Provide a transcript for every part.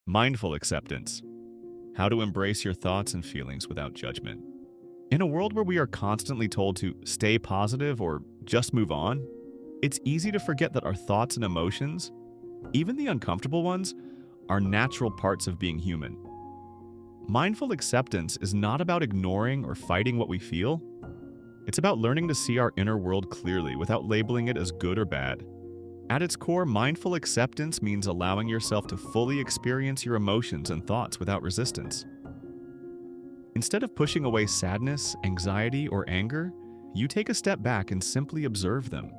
Mindful acceptance. How to embrace your thoughts and feelings without judgment. In a world where we are constantly told to stay positive or just move on, it's easy to forget that our thoughts and emotions, even the uncomfortable ones, are natural parts of being human. Mindful acceptance is not about ignoring or fighting what we feel. It's about learning to see our inner world clearly without labeling it as good or bad. At its core, mindful acceptance means allowing yourself to fully experience your emotions and thoughts without resistance. Instead of pushing away sadness, anxiety, or anger, you take a step back and simply observe them.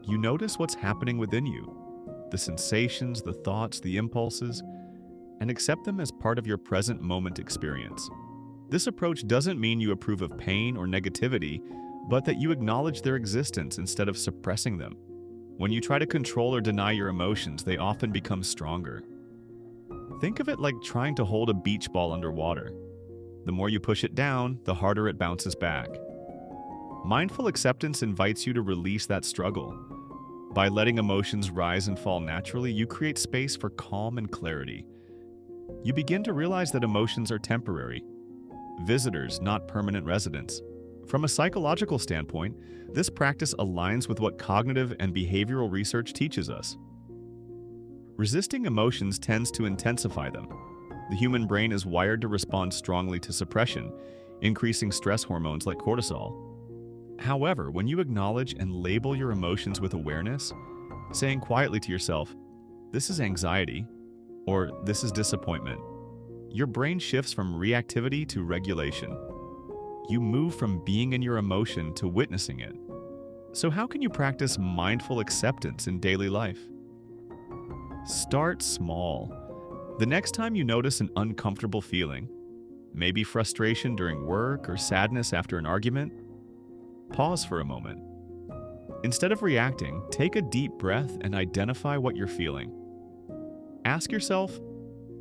You notice what's happening within you, the sensations, the thoughts, the impulses, and accept them as part of your present moment experience. This approach doesn't mean you approve of pain or negativity, but that you acknowledge their existence instead of suppressing them. When you try to control or deny your emotions, they often become stronger. Think of it like trying to hold a beach ball underwater. The more you push it down, the harder it bounces back. Mindful acceptance invites you to release that struggle. By letting emotions rise and fall naturally, you create space for calm and clarity. You begin to realize that emotions are temporary, visitors, not permanent residents. From a psychological standpoint, this practice aligns with what cognitive and behavioral research teaches us. Resisting emotions tends to intensify them. The human brain is wired to respond strongly to suppression, increasing stress hormones like cortisol. However, when you acknowledge and label your emotions with awareness, saying quietly to yourself, "This is anxiety," or "This is disappointment," your brain shifts from reactivity to regulation. You move from being in your emotion to witnessing it. So how can you practice mindful acceptance in daily life? Start small. The next time you notice an uncomfortable feeling, maybe frustration during work or sadness after an argument, pause for a moment. Instead of reacting, take a deep breath and identify what you're feeling. Ask yourself,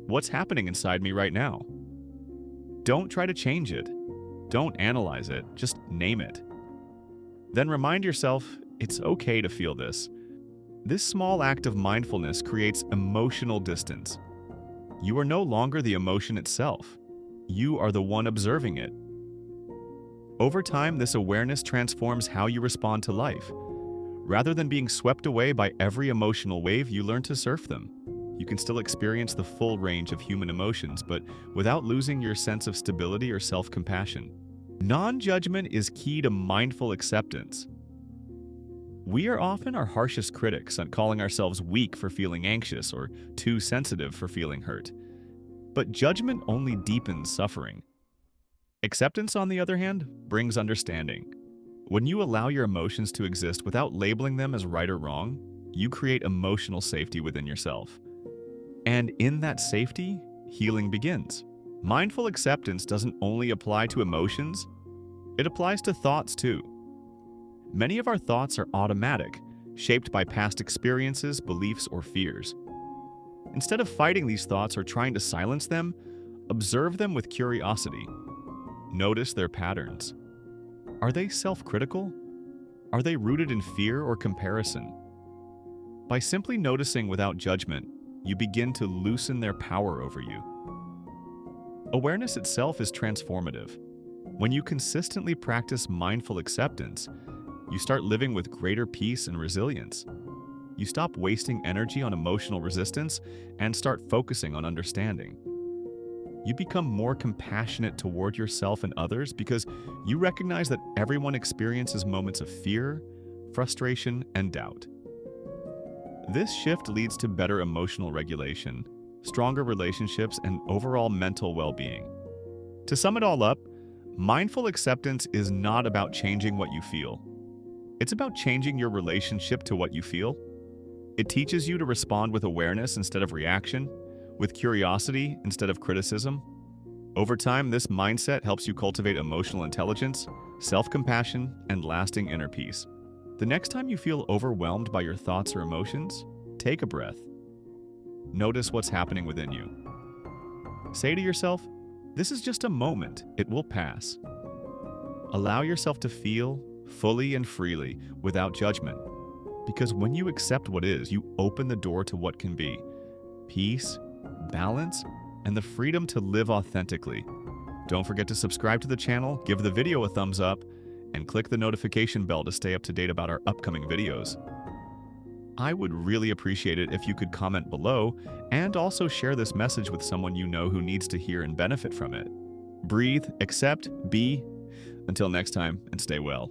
what's happening inside me right now? Don't try to change it. Don't analyze it, just name it. Then remind yourself, it's okay to feel this. This small act of mindfulness creates emotional distance. You are no longer the emotion itself. You are the one observing it. Over time, this awareness transforms how you respond to life. Rather than being swept away by every emotional wave, you learn to surf them. You can still experience the full range of human emotions, but without losing your sense of stability or self-compassion. Non-judgment is key to mindful acceptance. We are often our harshest critics on calling ourselves weak for feeling anxious or too sensitive for feeling hurt. But judgment only deepens suffering. Acceptance, on the other hand, brings understanding. When you allow your emotions to exist without labeling them as right or wrong, you create emotional safety within yourself. And in that safety, healing begins. Mindful acceptance doesn't only apply to emotions, it applies to thoughts too. Many of our thoughts are automatic, shaped by past experiences, beliefs, or fears. Instead of fighting these thoughts or trying to silence them, observe them with curiosity. Notice their patterns. Are they self-critical? Are they rooted in fear or comparison? By simply noticing without judgment, you begin to loosen their power over you. Awareness itself is transformative. When you consistently practice mindful acceptance, you start living with greater peace and resilience. You stop wasting energy on emotional resistance and start focusing on understanding. You become more compassionate toward yourself and others because you recognize that everyone experiences moments of fear, frustration, and doubt. This shift leads to better emotional regulation, stronger relationships, and overall mental well-being. To sum it all up, mindful acceptance is not about changing what you feel. It's about changing your relationship to what you feel. It teaches you to respond with awareness instead of reaction, with curiosity instead of criticism. Over time, this mindset helps you cultivate emotional intelligence, self-compassion, and lasting inner peace. The next time you feel overwhelmed by your thoughts or emotions, take a breath. Notice what's happening within you. Say to yourself, "This is just a moment, it will pass." Allow yourself to feel fully and freely without judgment. Because when you accept what is, you open the door to what can be: peace, balance, and the freedom to live authentically. Don't forget to subscribe to the channel, give the video a thumbs up, and click the notification bell to stay up to date about our upcoming videos. I would really appreciate it if you could comment below and also share this message with someone you know who needs to hear and benefit from it. Breathe, accept, be. Until next time, and stay well.